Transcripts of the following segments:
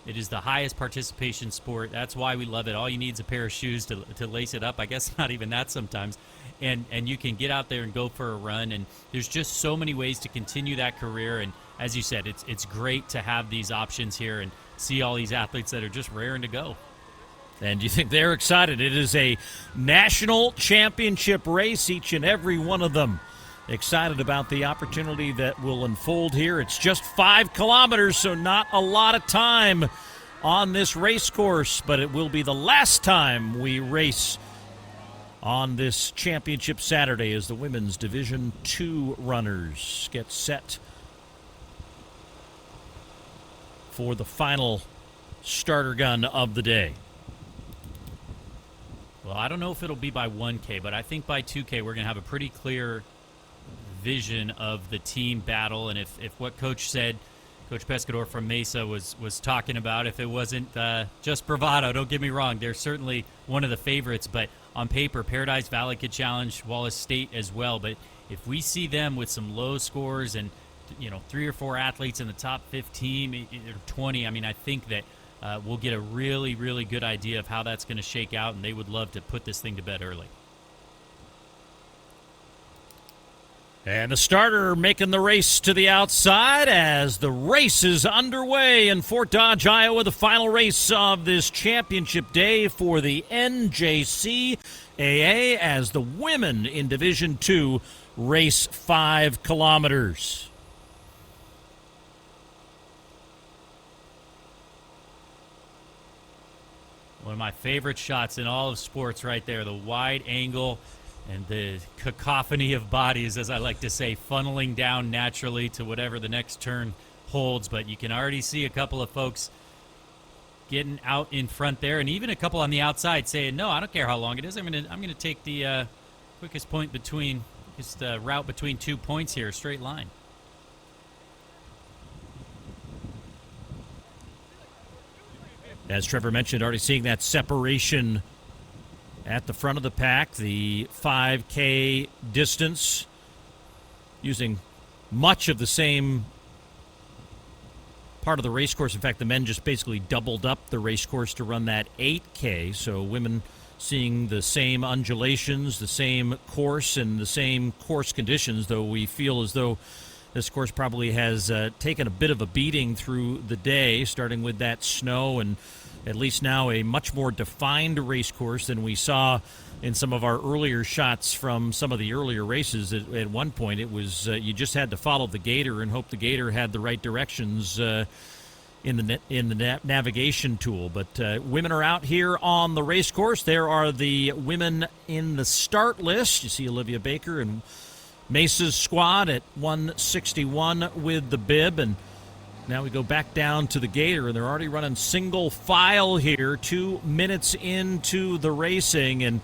It is the highest participation sport. That's why we love it. All you need is a pair of shoes to lace it up. I guess not even that sometimes. And you can get out there and go for a run. And there's just so many ways to continue that career. And as you said, it's great to have these options here and see all these athletes that are just raring to go. And you think they're excited. It is a national championship race, each and every one of them excited about the opportunity that will unfold here. It's just 5 kilometers, so not a lot of time on this race course, but it will be the last time we race on this championship Saturday as the women's Division II runners get set for the final starter gun of the day. Well, I don't know if it'll be by 1K, but I think by 2K we're going to have a pretty clear vision of the team battle. And if what Coach said, Coach Pescador from Mesa was talking about, if it wasn't just bravado, don't get me wrong, they're certainly one of the favorites. But on paper, Paradise Valley could challenge Wallace State as well. But if we see them with some low scores and 3 or 4 athletes in the top 15 or 20, I mean, I think that we'll get a really, really good idea of how that's going to shake out, and they would love to put this thing to bed early. And the starter making the race to the outside as the race is underway in Fort Dodge, Iowa, the final race of this championship day for the NJCAA as the women in Division II race 5 kilometers. One of my favorite shots in all of sports right there, the wide angle and the cacophony of bodies, as I like to say, funneling down naturally to whatever the next turn holds. But you can already see a couple of folks getting out in front there, and even a couple on the outside saying, no, I don't care how long it is. I'm gonna take the quickest route between 2 points here, straight line. As Trevor mentioned, already seeing that separation at the front of the pack, the 5K distance, using much of the same part of the race course. In fact, the men just basically doubled up the race course to run that 8K, so women seeing the same undulations, the same course, and the same course conditions, though we feel as though this course probably has taken a bit of a beating through the day, starting with that snow, and at least now a much more defined race course than we saw in some of our earlier shots from some of the earlier races. At one point, it was you just had to follow the gator and hope the gator had the right directions in the navigation tool. But women are out here on the race course. There are the women in the start list. You see Olivia Baker and Mesa's squad at 161 with the bib, and now we go back down to the gator, and they're already running single file here 2 minutes into the racing, and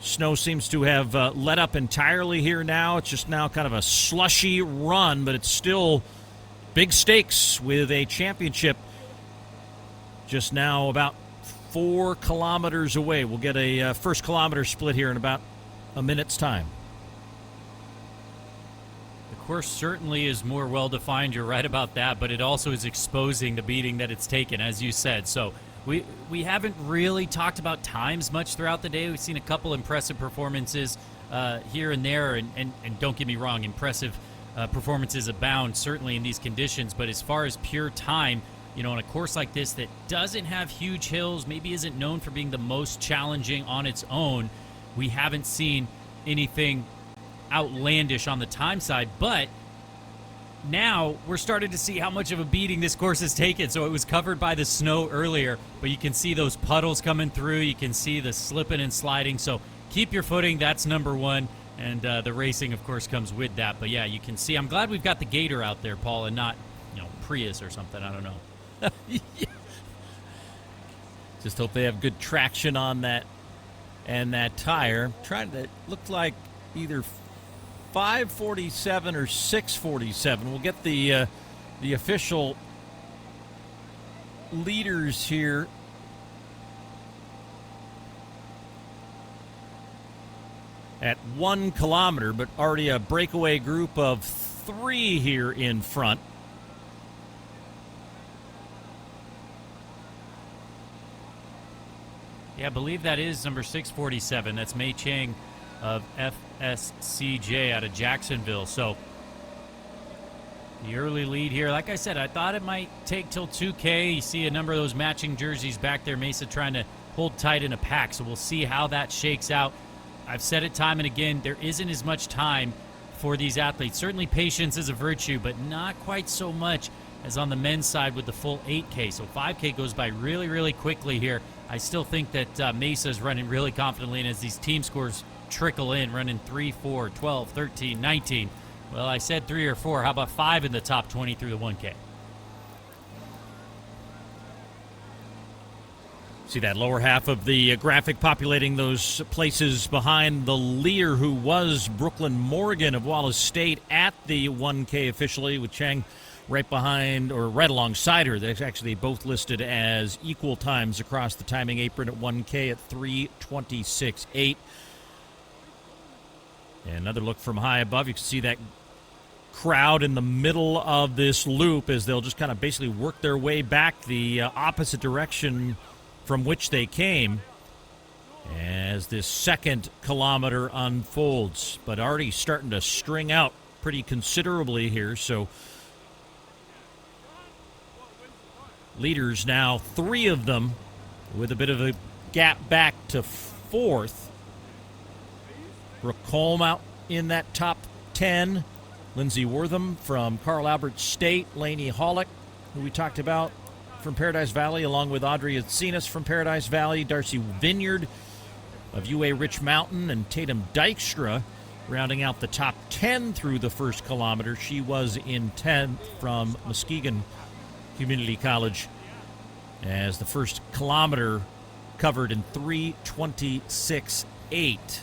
snow seems to have let up entirely here now. It's just now kind of a slushy run, but it's still big stakes with a championship just now about 4 kilometers away. We'll get a first kilometer split here in about a minute's time. The course certainly is more well-defined, you're right about that, but it also is exposing the beating that it's taken, as you said. So we haven't really talked about times much throughout the day. We've seen a couple impressive performances here and there, and don't get me wrong, impressive performances abound, certainly in these conditions, but as far as pure time, on a course like this that doesn't have huge hills, maybe isn't known for being the most challenging on its own, we haven't seen anything outlandish on the time side, but now we're starting to see how much of a beating this course has taken. So it was covered by the snow earlier, but you can see those puddles coming through. You can see the slipping and sliding. So keep your footing. That's number one. And the racing, of course, comes with that. But, yeah, you can see. I'm glad we've got the Gator out there, Paul, and not, Prius or something. I don't know. Just hope they have good traction on that and that tire. It looked like either 547 or 647. We'll get the official leaders here. At 1 kilometer, but already a breakaway group of 3 here in front. Yeah, I believe that is number 647. That's Mei Chang of FSCJ out of Jacksonville. So the early lead here. Like I said, I thought it might take till 2K. You see a number of those matching jerseys back there. Mesa trying to hold tight in a pack. So we'll see how that shakes out. I've said it time and again, there isn't as much time for these athletes. Certainly patience is a virtue, but not quite so much as on the men's side with the full 8K. So 5K goes by really, really quickly here. I still think that Mesa is running really confidently, and as these team scores trickle in, running 3, 4, 12, 13, 19. Well, I said 3 or 4. How about 5 in the top 20 through the 1K? See that lower half of the graphic populating those places behind the leader who was Brooklyn Morgan of Wallace State at the 1K officially, with Chang right behind or right alongside her. They're actually both listed as equal times across the timing apron at 1K at 3:26.8. And another look from high above. You can see that crowd in the middle of this loop as they'll just kind of basically work their way back the opposite direction from which they came as this second kilometer unfolds, but already starting to string out pretty considerably here. So leaders now, 3 of them with a bit of a gap back to 4th. Brooke Colm out in that top 10. Lindsay Wortham from Carl Albert State. Lainey Hollick, who we talked about, from Paradise Valley, along with Audrey Atsinas from Paradise Valley, Darcy Vineyard of UA Rich Mountain, and Tatum Dykstra rounding out the top 10 through the first kilometer. She was in 10th from Muskegon Community College as the first kilometer covered in 3:26.8.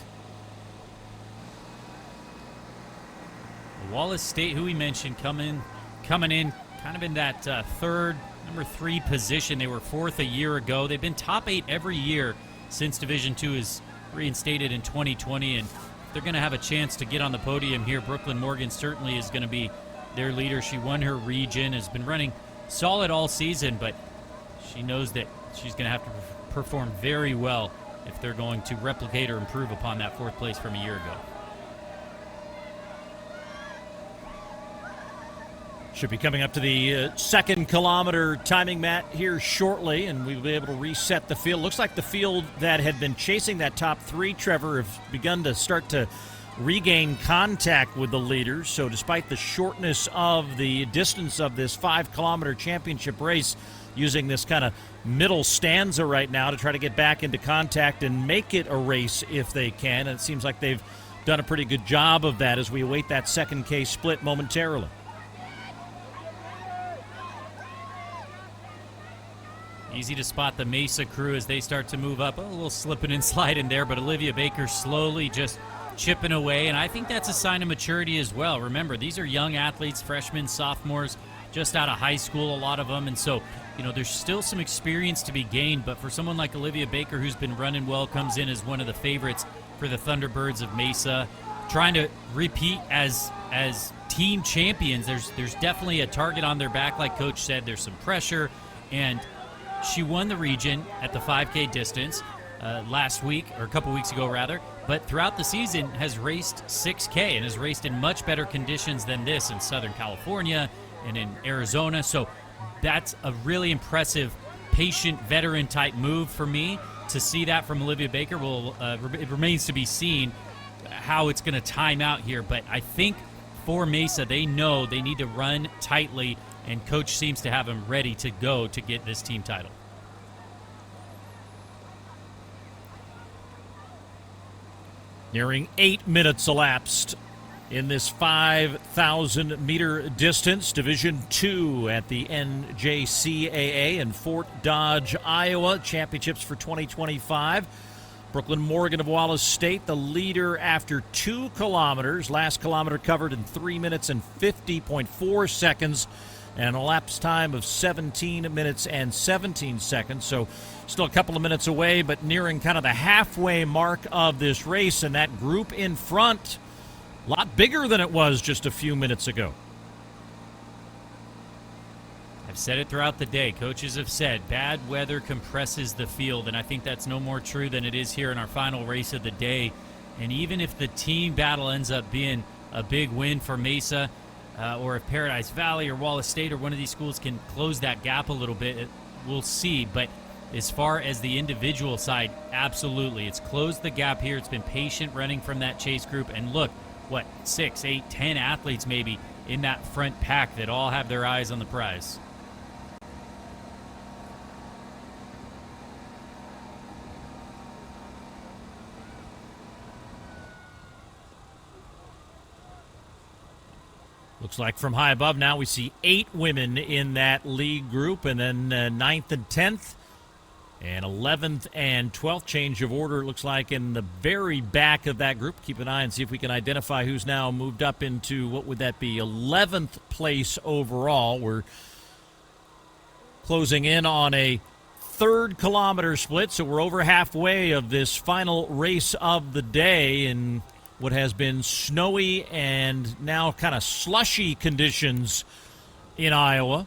Wallace State, who we mentioned, coming in kind of in that number 3 position. They were 4th a year ago. They've been top 8 every year since Division II is reinstated in 2020, and they're going to have a chance to get on the podium here. Brooklyn Morgan certainly is going to be their leader. She won her region, has been running solid all season, but she knows that she's going to have to perform very well if they're going to replicate or improve upon that 4th place from a year ago. Should be coming up to the second kilometer timing mat here shortly, and we'll be able to reset the field. Looks like the field that had been chasing that top 3, Trevor, have begun to start to regain contact with the leaders. So despite the shortness of the distance of this 5-kilometer championship race, using this kind of middle stanza right now to try to get back into contact and make it a race if they can. And it seems like they've done a pretty good job of that as we await that second K split momentarily. Easy to spot the Mesa crew as they start to move up. A little slipping and sliding there, but Olivia Baker slowly just chipping away, and I think that's a sign of maturity as well. Remember, these are young athletes, freshmen, sophomores, just out of high school, a lot of them, and so, there's still some experience to be gained, but for someone like Olivia Baker, who's been running well, comes in as one of the favorites for the Thunderbirds of Mesa, trying to repeat as team champions. There's definitely a target on their back, like Coach said. There's some pressure, and she won the region at the 5K distance last week, or a couple weeks ago rather, but throughout the season has raced 6K and has raced in much better conditions than this in Southern California and in Arizona. So that's a really impressive, patient, veteran-type move for me. To see that from Olivia Baker, it remains to be seen how it's going to time out here. But I think for Mesa, they know they need to run tightly, and Coach seems to have them ready to go to get this team title. Nearing 8 minutes elapsed in this 5,000-meter distance. Division II at the NJCAA in Fort Dodge, Iowa. Championships for 2025. Brooklyn Morgan of Wallace State, the leader after 2 kilometers. Last kilometer covered in 3 minutes and 50.4 seconds. And a lapse time of 17 minutes and 17 seconds. So still a couple of minutes away, but nearing kind of the halfway mark of this race. And that group in front, a lot bigger than it was just a few minutes ago. I've said it throughout the day. Coaches have said bad weather compresses the field, and I think that's no more true than it is here in our final race of the day. And even if the team battle ends up being a big win for Mesa, or if Paradise Valley or Wallace State or one of these schools can close that gap a little bit, we'll see. But as far as the individual side, absolutely. It's closed the gap here. It's been patient running from that chase group. And look, 6, 8, 10 athletes maybe in that front pack that all have their eyes on the prize. Looks like from high above now we see 8 women in that lead group, and then 9th and 10th and 11th and 12th change of order, it looks like, in the very back of that group. Keep an eye and see if we can identify who's now moved up into, what would that be, 11th place overall. We're closing in on a 3rd kilometer split, so we're over halfway of this final race of the day, and what has been snowy and now kind of slushy conditions in Iowa.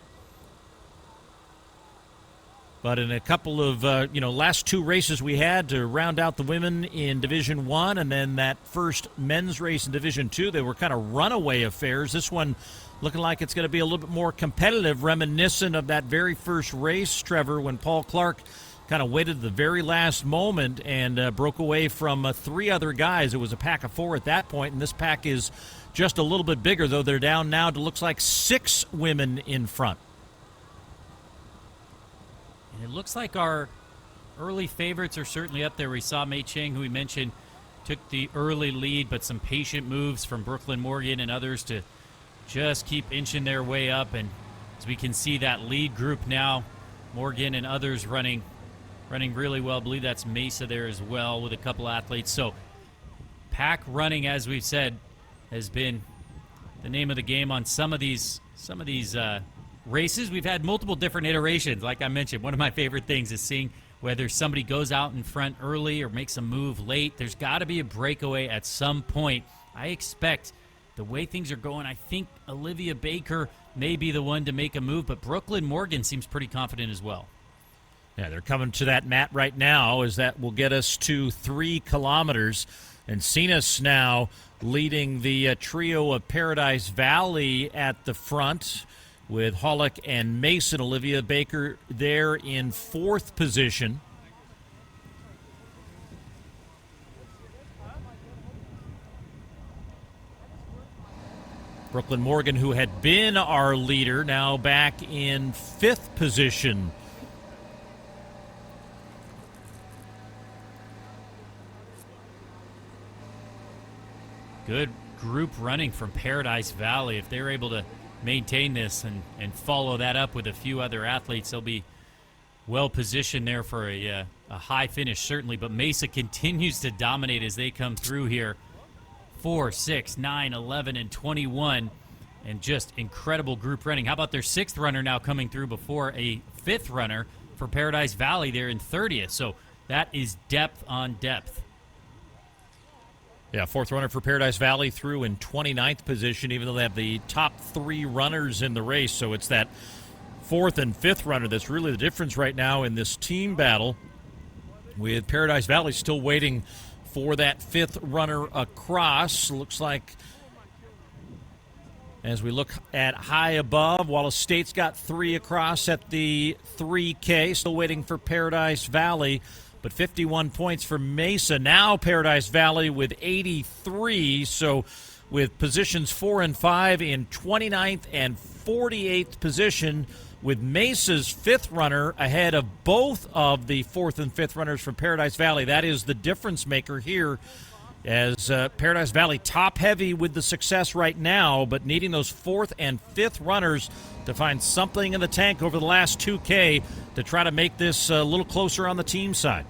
But in a couple of, last 2 races we had to round out the women in Division I, and then that first men's race in Division II, they were kind of runaway affairs. This one looking like it's going to be a little bit more competitive, reminiscent of that very first race, Trevor, when Paul Clark kind of waited the very last moment and broke away from 3 other guys. It was a pack of 4 at that point, and this pack is just a little bit bigger, though they're down now to looks like 6 women in front. And it looks like our early favorites are certainly up there. We saw Mei Chang, who we mentioned, took the early lead, but some patient moves from Brooklyn Morgan and others to just keep inching their way up. And as we can see that lead group now, Morgan and others running really well. I believe that's Mesa there as well with a couple athletes. So pack running, as we've said, has been the name of the game on some of these races. We've had multiple different iterations. Like I mentioned, one of my favorite things is seeing whether somebody goes out in front early or makes a move late. There's got to be a breakaway at some point. I expect the way things are going, I think Olivia Baker may be the one to make a move, but Brooklyn Morgan seems pretty confident as well. Yeah, they're coming to that mat right now, as that will get us to 3 kilometers. And Cenas now leading the trio of Paradise Valley at the front with Hollick and Mason. Olivia Baker there in 4th position. Brooklyn Morgan, who had been our leader, now back in 5th position. Good group running from Paradise Valley. If they're able to maintain this and follow that up with a few other athletes, they'll be well positioned there for a high finish, certainly. But Mesa continues to dominate as they come through here. 4, 6, 9, 11, and 21, and just incredible group running. How about their 6th runner now coming through before a 5th runner for Paradise Valley there in 30th? So that is depth on depth. Yeah, 4th runner for Paradise Valley through in 29th position, even though they have the top 3 runners in the race. So it's that 4th and 5th runner that's really the difference right now in this team battle, with Paradise Valley still waiting for that 5th runner across. Looks like, as we look at high above, Wallace State's got 3 across at the 3K, still waiting for Paradise Valley. But 51 points for Mesa. Now Paradise Valley with 83. So with positions 4 and 5 in 29th and 48th position, with Mesa's 5th runner ahead of both of the 4th and 5th runners from Paradise Valley. That is the difference maker here, as Paradise Valley top heavy with the success right now, but needing those 4th and 5th runners to find something in the tank over the last 2K to try to make this a little closer on the team side.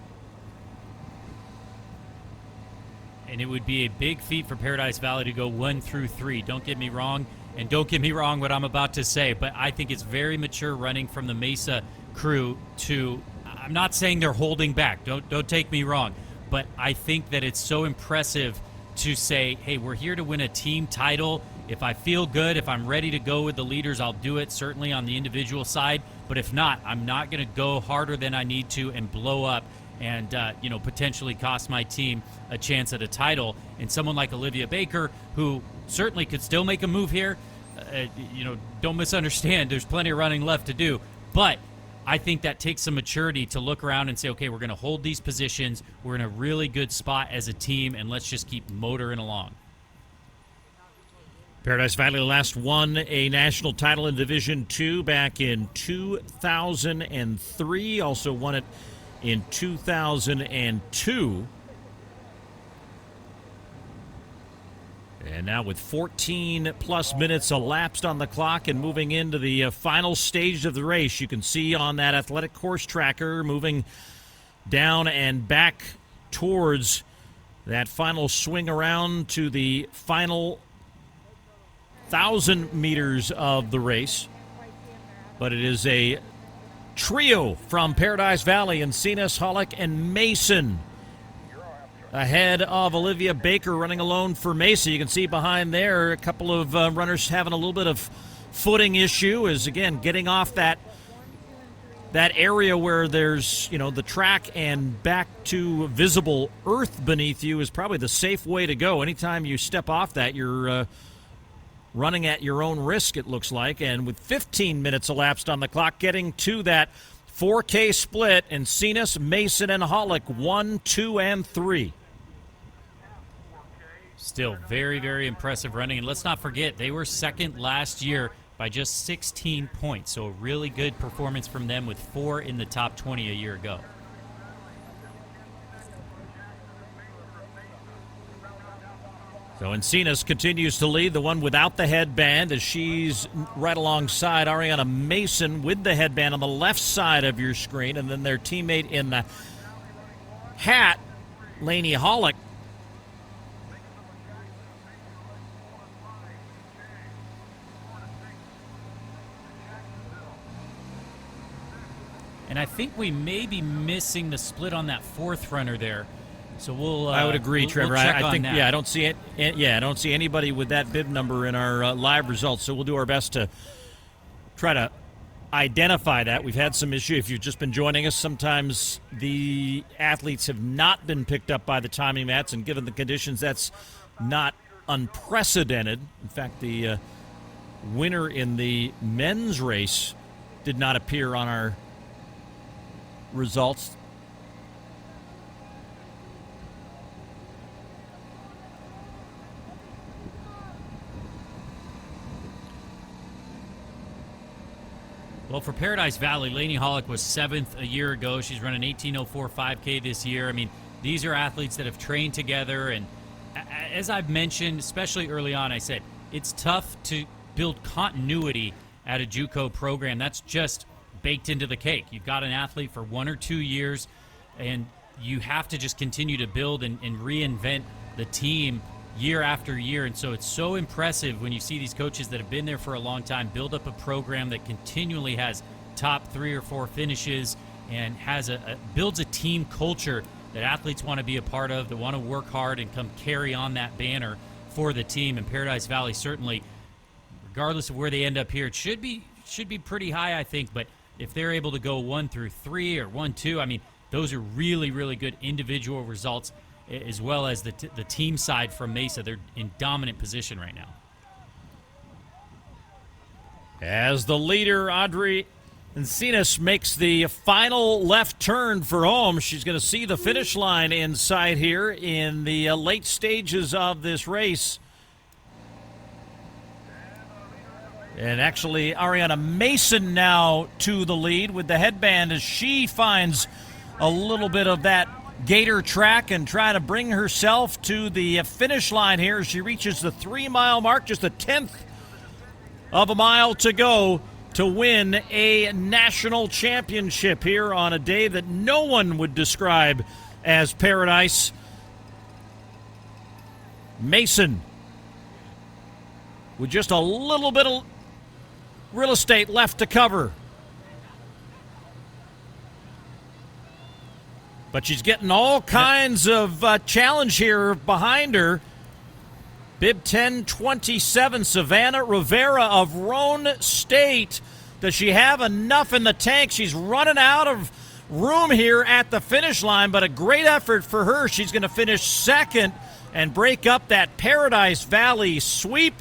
And it would be a big feat for Paradise Valley to go 1 through 3. Don't get me wrong, and don't get me wrong what I'm about to say, but I think it's very mature running from the Mesa crew to, I'm not saying they're holding back, don't take me wrong, but I think that it's so impressive to say, hey, we're here to win a team title. If I feel good, if I'm ready to go with the leaders, I'll do it, certainly on the individual side. But if not, I'm not going to go harder than I need to and blow up and potentially cost my team a chance at a title. And someone like Olivia Baker, who certainly could still make a move here, don't misunderstand. There's plenty of running left to do. But I think that takes some maturity to look around and say, okay, we're going to hold these positions. We're in a really good spot as a team, and let's just keep motoring along. Paradise Valley last won a national title in Division II back in 2003. Also won it in 2002. And now with 14-plus minutes elapsed on the clock and moving into the final stage of the race, you can see on that athletic course tracker moving down and back towards that final swing around to the final 1,000 meters of the race. But it is a trio from Paradise Valley, Encinas, Hollick, and Mason, ahead of Olivia Baker running alone for Mesa. You can see behind there a couple of runners having a little bit of footing issue, is again getting off that area where there's the track and back to visible earth beneath you is probably the safe way to go. Anytime you step off that, you're running at your own risk, it looks like. And with 15 minutes elapsed on the clock, getting to that 4K split, Encinas, Mason, and Hollick 1, 2, and 3. Still very, very impressive running. And let's not forget, they were second last year by just 16 points. So a really good performance from them with 4 in the top 20 a year ago. So Encinas continues to lead, the one without the headband, as she's right alongside Ariana Mason with the headband on the left side of your screen, and then their teammate in the hat, Lainey Hollick. And I think we may be missing the split on that fourth runner there. So we'll. I would agree, Trevor. We'll check I think. on that. Yeah, I don't see it. Yeah, I don't see anybody with that bib number in our live results. So we'll do our best to try to identify that. We've had some issue. If you've just been joining us, sometimes the athletes have not been picked up by the timing mats, and given the conditions, that's not unprecedented. In fact, the winner in the men's race did not appear on our results. Well, for Paradise Valley, Lainey Hollick was 7th a year ago. She's running 18:04 5K this year. I mean, these are athletes that have trained together. And as I've mentioned, especially early on, I said it's tough to build continuity at a JUCO program. That's just baked into the cake. You've got an athlete for 1 or 2 years, and you have to just continue to build and reinvent the team year after year. And so it's so impressive when you see these coaches that have been there for a long time build up a program that continually has top 3 or 4 finishes and has builds a team culture that athletes want to be a part of, that want to work hard and come carry on that banner for the team. And Paradise Valley, certainly, regardless of where they end up here, it should be pretty high, I think. But if they're able to go 1 through 3 or 1, 2, I mean, those are really, really good individual results, as well as the team side from Mesa. They're in dominant position right now. As the leader, Audrey Encinas makes the final left turn for home. She's going to see the finish line in sight here in the late stages of this race. And actually, Ariana Mason now to the lead with the headband as she finds a little bit of that gator track and trying to bring herself to the finish line here as she reaches the 3-mile mark, just a 1/10 of a mile to go to win a national championship here on a day that no one would describe as paradise. Mason with just a little bit of real estate left to cover. But she's getting all kinds of challenge here behind her. Bib 1027, Savannah Rivera of Roan State. Does she have enough in the tank? She's running out of room here at the finish line, but a great effort for her. She's going to finish second and break up that Paradise Valley sweep.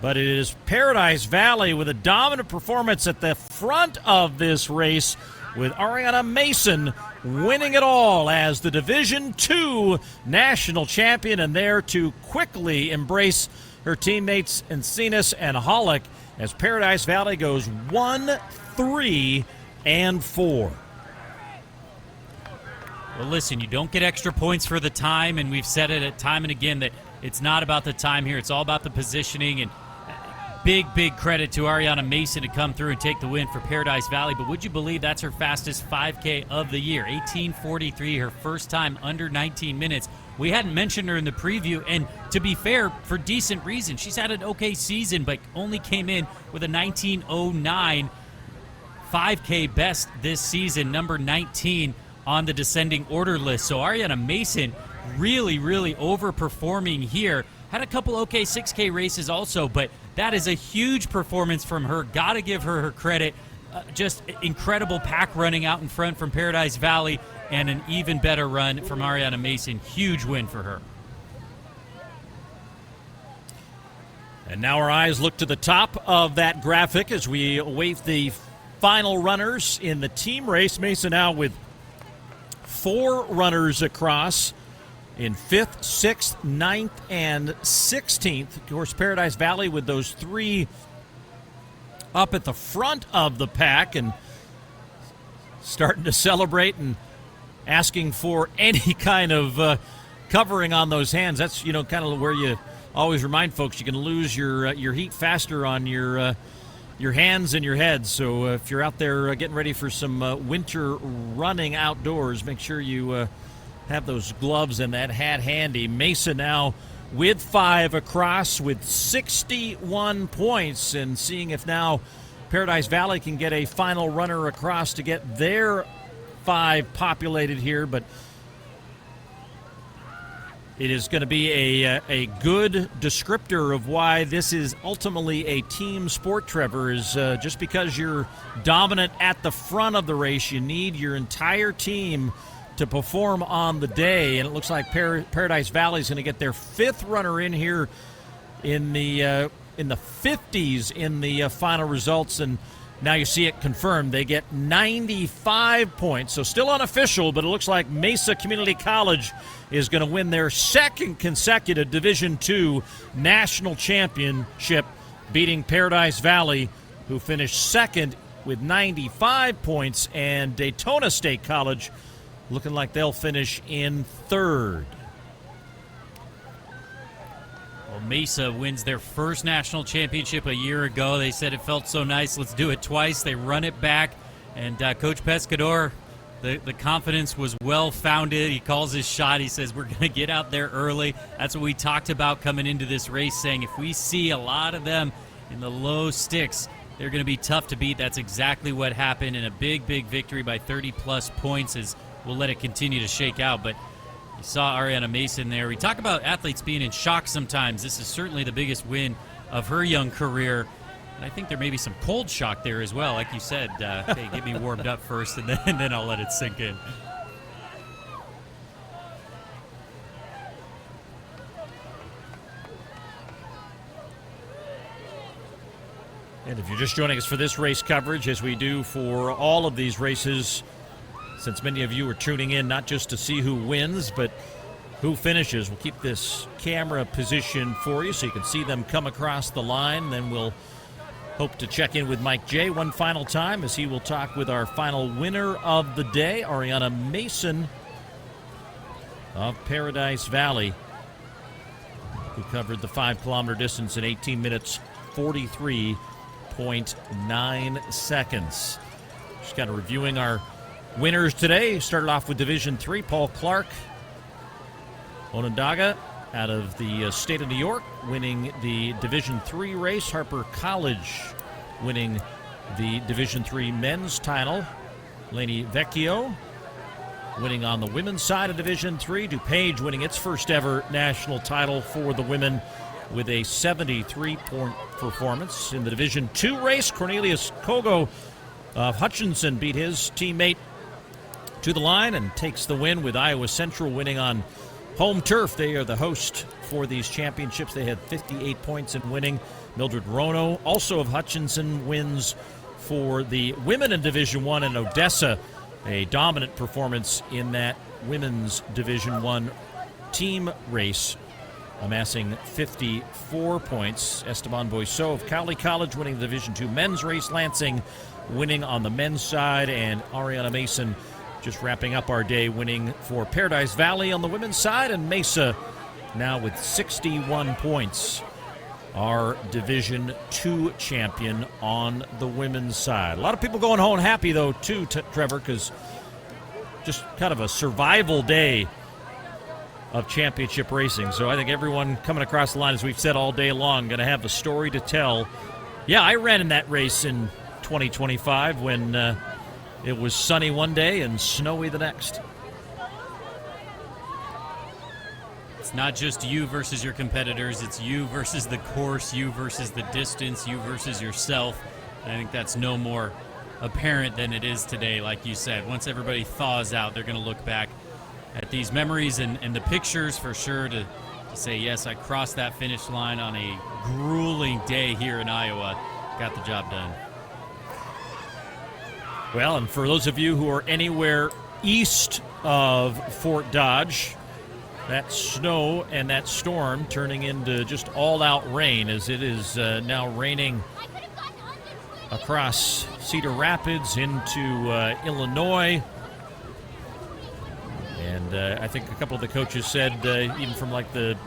But it is Paradise Valley with a dominant performance at the front of this race, with Ariana Mason winning it all as the Division II national champion, and there to quickly embrace her teammates Encinas and Hollick as Paradise Valley goes 1, 3, and 4. Well, listen, you don't get extra points for the time, and we've said it at time and again that it's not about the time here. It's all about the positioning, and big credit to Ariana Mason to come through and take the win for Paradise Valley. But would you believe that's her fastest 5K of the year? 18:43, her first time under 19 minutes. We hadn't mentioned her in the preview, and to be fair, for decent reason. She's had an okay season, but only came in with a 19:09 5K best this season, number 19 on the descending order list. So Ariana Mason really overperforming here. Had a couple okay 6K races also, but that is a huge performance from her. Got to give her credit. Just incredible pack running out in front from Paradise Valley, and an even better run from Ariana Mason. Huge win for her. And now our eyes look to the top of that graphic as we await the final runners in the team race. Mason now with 4 runners across in 5th, 6th, 9th, and 16th. Of course, Paradise Valley with those 3 up at the front of the pack and starting to celebrate and asking for any kind of covering on those hands. That's, kind of where you always remind folks you can lose your heat faster on your hands and your head. So if you're out there getting ready for some winter running outdoors, make sure you have those gloves and that hat handy. Mason now with 5 across with 61 points, and seeing if now Paradise Valley can get a final runner across to get their 5 populated here. But it is going to be a good descriptor of why this is ultimately a team sport, Trevor, is just because you're dominant at the front of the race, you need your entire team to perform on the day. And it looks like Paradise Valley is going to get their 5th runner in here in the 50s in the final results. And now you see it confirmed. They get 95 points. So still unofficial, but it looks like Mesa Community College is going to win their 2nd consecutive Division II national championship, beating Paradise Valley, who finished 2nd with 95 points, and Daytona State College looking like they'll finish in 3rd. Well, Mesa wins their first national championship a year ago. They said it felt so nice, let's do it twice. They run it back, and Coach Pescador, the confidence was well-founded. He calls his shot. He says, we're going to get out there early. That's what we talked about coming into this race, saying if we see a lot of them in the low sticks, they're going to be tough to beat. That's exactly what happened, and a big victory by 30-plus points is we'll let it continue to shake out. But you saw Ariana Mason there. We talk about athletes being in shock sometimes. This is certainly the biggest win of her young career. And I think there may be some cold shock there as well. Like you said, hey, get me warmed up first, and then I'll let it sink in. And if you're just joining us for this race coverage, as we do for all of these races, since many of you are tuning in not just to see who wins, but who finishes, we'll keep this camera position for you so you can see them come across the line. Then we'll hope to check in with Mike J one final time as he will talk with our final winner of the day, Ariana Mason of Paradise Valley, who covered the 5-kilometer distance in 18 minutes, 43.9 seconds. Just kind of reviewing our winners today. Started off with Division III, Paul Clark, Onondaga out of the state of New York, winning the Division III race. Harper College winning the Division III men's title. Laney Vecchio winning on the women's side of Division III. DuPage winning its first ever national title for the women with a 73-point performance. In the Division II race, Cornelius Kogo of Hutchinson beat his teammate to the line and takes the win, with Iowa Central winning on home turf. They are the host for these championships. They had 58 points in winning. Mildred Rono, also of Hutchinson, wins for the women in Division I, and Odessa, a dominant performance in that women's Division I team race, amassing 54 points. Esteban Boisseau of Cowley College winning the Division II men's race. Lansing winning on the men's side, and Ariana Mason just wrapping up our day, winning for Paradise Valley on the women's side, and Mesa now with 61 points, our Division II champion on the women's side. A lot of people going home happy, though, too, Trevor, because just kind of a survival day of championship racing. So I think everyone coming across the line, as we've said all day long, going to have a story to tell. Yeah, I ran in that race in 2025 when it was sunny one day and snowy the next. It's not just you versus your competitors. It's you versus the course, you versus the distance, you versus yourself. And I think that's no more apparent than it is today, like you said. Once everybody thaws out, they're going to look back at these memories and the pictures for sure to say, yes, I crossed that finish line on a grueling day here in Iowa. Got the job done. Well, and for those of you who are anywhere east of Fort Dodge, that snow and that storm turning into just all-out rain, as it is now raining across Cedar Rapids into Illinois. And I think a couple of the coaches said, even from like the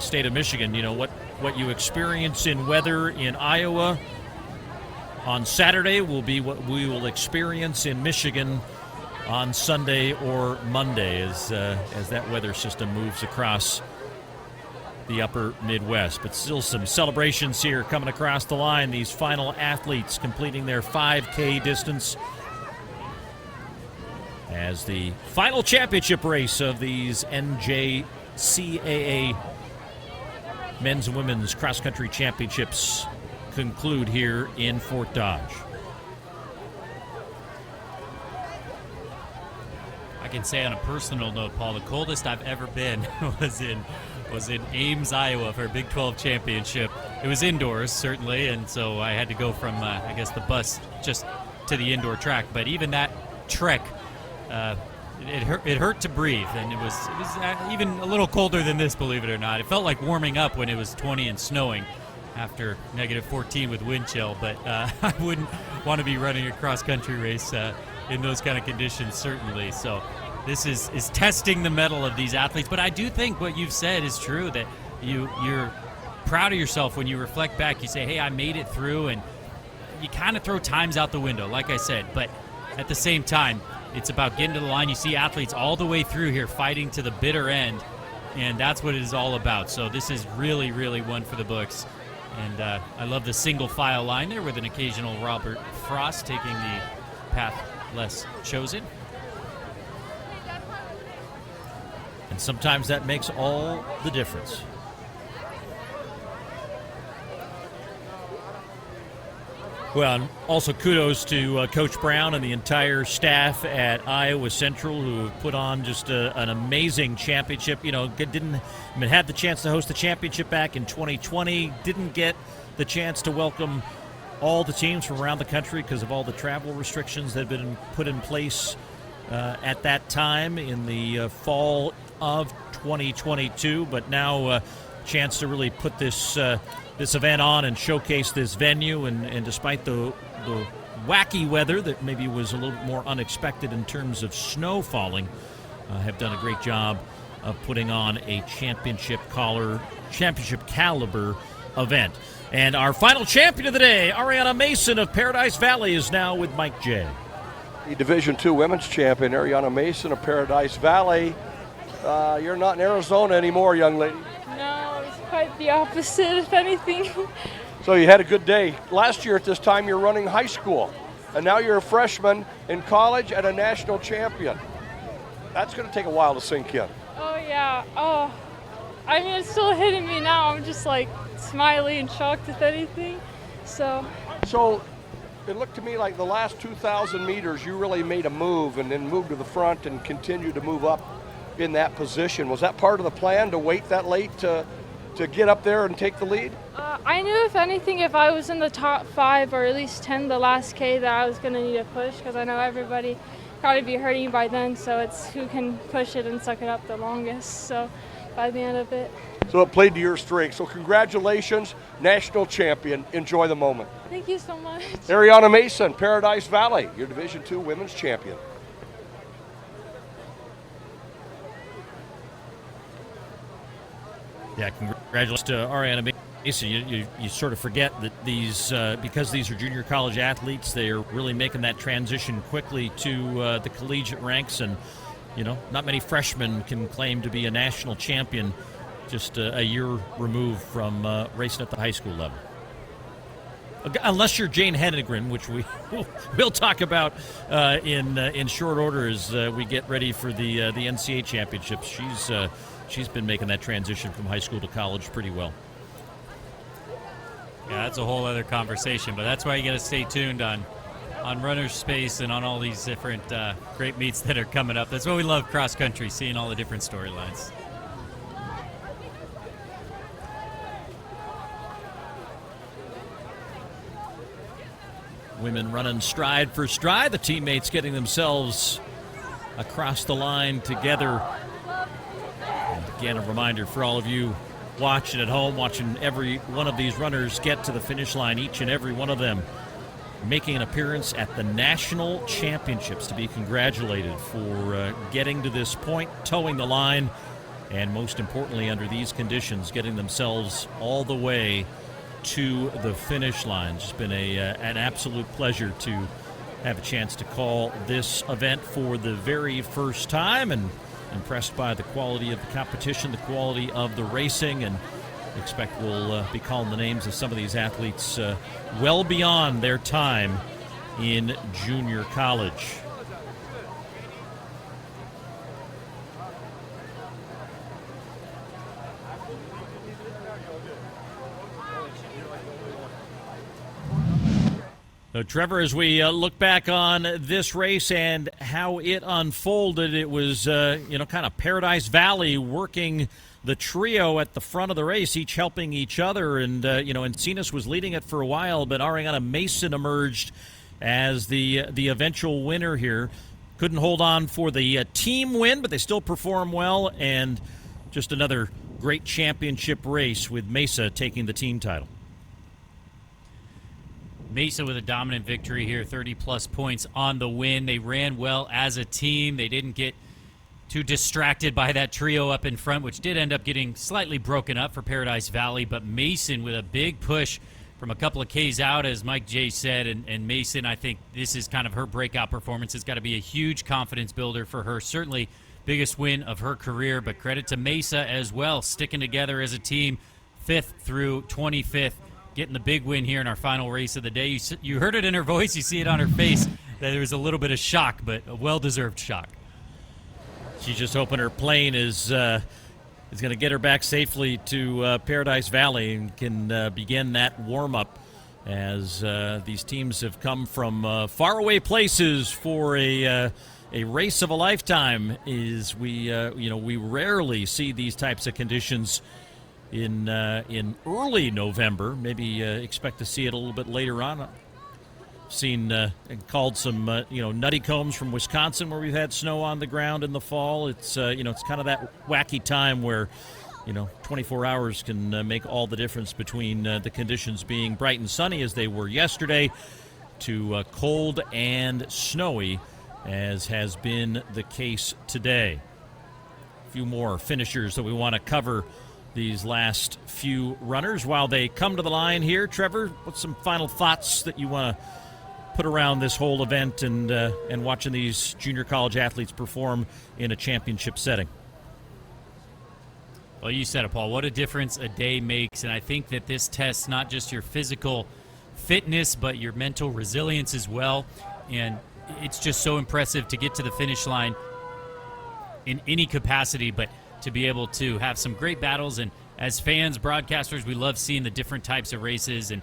state of Michigan, you know, what you experience in weather in Iowa on Saturday will be what we will experience in Michigan on Sunday or Monday as that weather system moves across the upper Midwest. But still some celebrations here coming across the line. These final athletes completing their 5K distance as the final championship race of these NJCAA men's and women's cross-country championships conclude here in Fort Dodge. I can say on a personal note, Paul, the coldest I've ever been was in Ames, Iowa for a Big 12 championship. It was indoors, certainly, and so I had to go from, I guess, the bus just to the indoor track. But even that trek, it hurt to breathe, and it was even a little colder than this, believe it or not. It felt like warming up when it was 20 and snowing after negative 14 with wind chill, but I wouldn't want to be running a cross-country race in those kind of conditions, certainly. So this is testing the mettle of these athletes. But I do think what you've said is true, that you're proud of yourself when you reflect back. You say, hey, I made it through, and you kind of throw times out the window, like I said. But at the same time, it's about getting to the line. You see athletes all the way through here fighting to the bitter end, and that's what it is all about. So this is really, really one for the books. And I love the single file line there with an occasional Robert Frost taking the path less chosen. And sometimes that makes all the difference. Well, and also kudos to Coach Brown and the entire staff at Iowa Central, who put on just an amazing championship. You know, had the chance to host the championship back in 2020. Didn't get the chance to welcome all the teams from around the country because of all the travel restrictions that had been put in place at that time in the fall of 2022. But now a chance to really put this event on and showcase this venue, and despite the wacky weather that maybe was a little bit more unexpected in terms of snow falling, have done a great job of putting on a championship caliber event. And our final champion of the day, Ariana Mason of Paradise Valley, is now with Mike J. The Division II women's champion, Ariana Mason of Paradise Valley. You're not in Arizona anymore, young lady. No, it's quite the opposite, if anything. So you had a good day. Last year at this time, you're running high school, and now you're a freshman in college and a national champion. That's going to take a while to sink in. Oh, yeah. Oh, I mean, it's still hitting me now. I'm just like smiling and shocked if anything. So it looked to me like the last 2,000 meters you really made a move and then moved to the front and continued to move up in that position. Was that part of the plan to wait that late to get up there and take the lead? I knew if anything, if I was in the top 5 or at least 10 the last K, that I was going to need a push because I know everybody probably be hurting by then. So it's who can push it and suck it up the longest. So by the end of it. So it played to your strength. So congratulations, national champion. Enjoy the moment. Thank you so much. Ariana Mason, Paradise Valley, your Division II women's champion. Yeah, congratulations to Ariana Mason. You sort of forget that these, because these are junior college athletes, they are really making that transition quickly to the collegiate ranks. And, not many freshmen can claim to be a national champion just a year removed from racing at the high school level. Unless you're Jane Henegren, which we'll talk about in short order as we get ready for the NCAA championships. She's been making that transition from high school to college pretty well. Yeah, that's a whole other conversation, but that's why you got to stay tuned on Runner's Space and on all these different great meets that are coming up. That's why we love cross country, seeing all the different storylines. Women running stride for stride. The teammates getting themselves across the line together. And again, a reminder for all of you watching at home, watching every one of these runners get to the finish line, each and every one of them making an appearance at the national championships, to be congratulated for getting to this point, towing the line, and most importantly, under these conditions, getting themselves all the way to the finish line. It's been an absolute pleasure to have a chance to call this event for the very first time, and impressed by the quality of the competition, the quality of the racing, and expect we'll be calling the names of some of these athletes well beyond their time in junior college. So, Trevor, as we look back on this race and how it unfolded, it was, kind of Paradise Valley working the trio at the front of the race, each helping each other. And, Encinas was leading it for a while, but Ariana Mason emerged as the eventual winner here. Couldn't hold on for the team win, but they still perform well. And just another great championship race with Mesa taking the team title. Mesa with a dominant victory here, 30-plus points on the win. They ran well as a team. They didn't get too distracted by that trio up in front, which did end up getting slightly broken up for Paradise Valley. But Mason with a big push from a couple of Ks out, as Mike J said. And Mason, I think this is kind of her breakout performance. It's got to be a huge confidence builder for her. Certainly biggest win of her career, but credit to Mesa as well, sticking together as a team, 5th through 25th. Getting the big win here in our final race of the day. You heard it in her voice. You see it on her face that there was a little bit of shock, but a well-deserved shock. She's just hoping her plane is going to get her back safely to Paradise Valley and can begin that warm-up as these teams have come from faraway places for a race of a lifetime. We rarely see these types of conditions in early November. Maybe expect to see it a little bit later on. I've seen and called some nutty combs from Wisconsin where we've had snow on the ground in the fall. It's it's kind of that wacky time where 24 hours can make all the difference between the conditions being bright and sunny as they were yesterday to cold and snowy as has been the case today. A few more finishers that we want to cover these last few runners while they come to the line here. Trevor, what's some final thoughts that you want to put around this whole event and watching these junior college athletes perform in a championship setting? Well, you said it, Paul. What a difference a day makes, and I think that this tests not just your physical fitness, but your mental resilience as well. And it's just so impressive to get to the finish line in any capacity, but to be able to have some great battles. And as fans, broadcasters, we love seeing the different types of races. And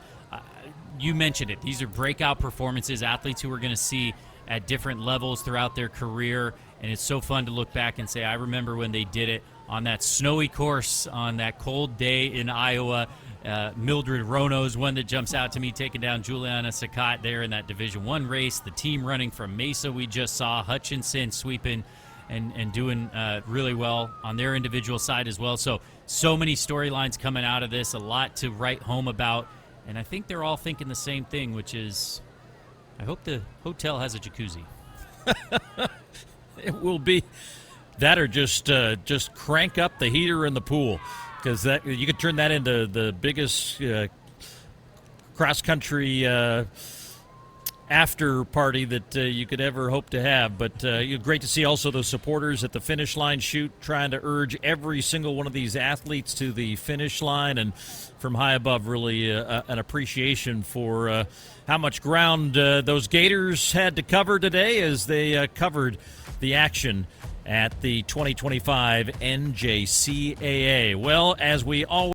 you mentioned it. These are breakout performances, athletes who we're going to see at different levels throughout their career. And it's so fun to look back and say, I remember when they did it on that snowy course on that cold day in Iowa. Mildred Rono's one that jumps out to me, taking down Juliana Sakat there in that Division I race. The team running from Mesa we just saw, Hutchinson sweeping and doing really well on their individual side as well. So many storylines coming out of this, a lot to write home about. And I think they're all thinking the same thing, which is, I hope the hotel has a jacuzzi. It will be that, or just crank up the heater in the pool, because that you could turn that into the biggest cross country after party that you could ever hope to have. But great to see also those supporters at the finish line chute, trying to urge every single one of these athletes to the finish line, and from high above, really an appreciation for how much ground those Gators had to cover today as they covered the action at the 2025 NJCAA. Well, as we always